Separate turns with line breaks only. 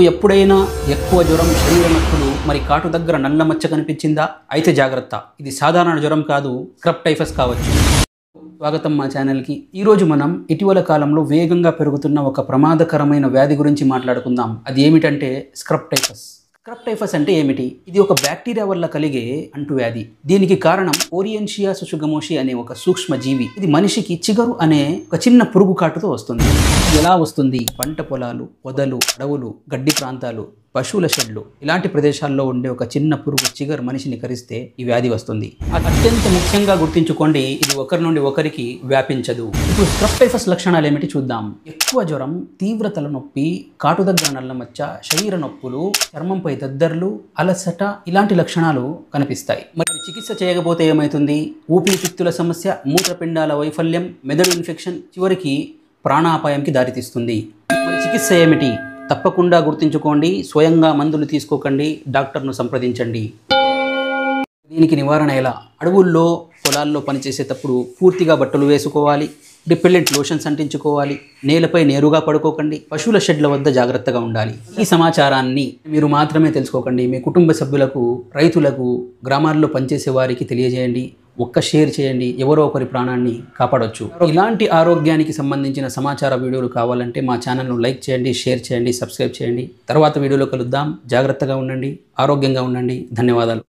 ఎప్పుడైనా ఎక్కువ జ్వరం, శరీర నొప్పులు, మరి కాటు దగ్గర నల్ల మచ్చ కనిపించిందా? అయితే జాగ్రత్త, ఇది సాధారణ జ్వరం కాదు, స్క్రబ్ టైఫస్ కావచ్చు. స్వాగతం మా ఛానల్కి. ఈరోజు మనం ఇటీవల కాలంలో వేగంగా పెరుగుతున్న ఒక ప్రమాదకరమైన వ్యాధి గురించి మాట్లాడుకుందాం. అది ఏమిటంటే స్క్రబ్ టైఫస్. స్క్రబ్ టైఫస్ అంటే ఏమిటి? ఇది ఒక బ్యాక్టీరియా వల్ల కలిగే అంటువ్యాధి. దీనికి కారణం ఓరియంషియా సుషుగమోషి అనే ఒక సూక్ష్మ జీవి. ఇది మనిషికి చిగరు అనే ఒక చిన్న పురుగు కాటుతో వస్తుంది. ఎలా వస్తుంది? పంట పొలాలు, పొదలు, అడవులు, గడ్డి ప్రాంతాలు, పశువుల షెడ్లు ఇలాంటి ప్రదేశాల్లో ఉండే ఒక చిన్న పురుగు చిగర్ మనిషిని కరిస్తే ఈ వ్యాధి వస్తుంది. అత్యంత ముఖ్యంగా గుర్తుంచుకోండి, ఇది ఒకరి నుండి ఒకరికి వ్యాపించదు. ఇప్పుడు స్క్రబ్ టైఫస్ లక్షణాలు ఏమిటి చూద్దాం. ఎక్కువ జ్వరం, తీవ్రతల నొప్పి, కాటు దగ్గర నల్లమచ్చ, శరీర నొప్పులు, చర్మంపై దద్దర్లు, అలసట ఇలాంటి లక్షణాలు కనిపిస్తాయి. మరి చికిత్స చేయకపోతే ఏమవుతుంది? ఊపిరితిత్తుల సమస్య, మూత్రపిండాల వైఫల్యం, మెదడు ఇన్ఫెక్షన్, చివరికి ప్రాణాపాయంకి దారితీస్తుంది. మరి చికిత్స ఏమిటి? తప్పకుండా గుర్తుంచుకోండి, స్వయంగా మందులు తీసుకోకండి, డాక్టర్ను సంప్రదించండి. దీనికి నివారణ ఎలా? అడవుల్లో, పొలాల్లో పనిచేసేటప్పుడు పూర్తిగా బట్టలు వేసుకోవాలి, రిపెల్లెంట్ లోషన్స్ అంటించుకోవాలి, నేలపై నేరుగా పడుకోకండి, పశువుల షెడ్ల వద్ద జాగ్రత్తగా ఉండాలి. ఈ సమాచారాన్ని మీరు మాత్రమే తెలుసుకోకండి, మీ కుటుంబ సభ్యులకు, రైతులకు, గ్రామాల్లో పనిచేసే వారికి తెలియజేయండి. ఒక్క షేర్ చేయండి, ఎవరో ఒకరి ప్రాణాన్ని కాపాడొచ్చు. ఇలాంటి ఆరోగ్యానికి సంబంధించిన సమాచార వీడియోలు కావాలంటే మా ఛానల్ను లైక్ చేయండి, షేర్ చేయండి, సబ్స్క్రైబ్ చేయండి. తర్వాత వీడియోలో కలుద్దాం. జాగ్రత్తగా ఉండండి, ఆరోగ్యంగా ఉండండి. ధన్యవాదాలు.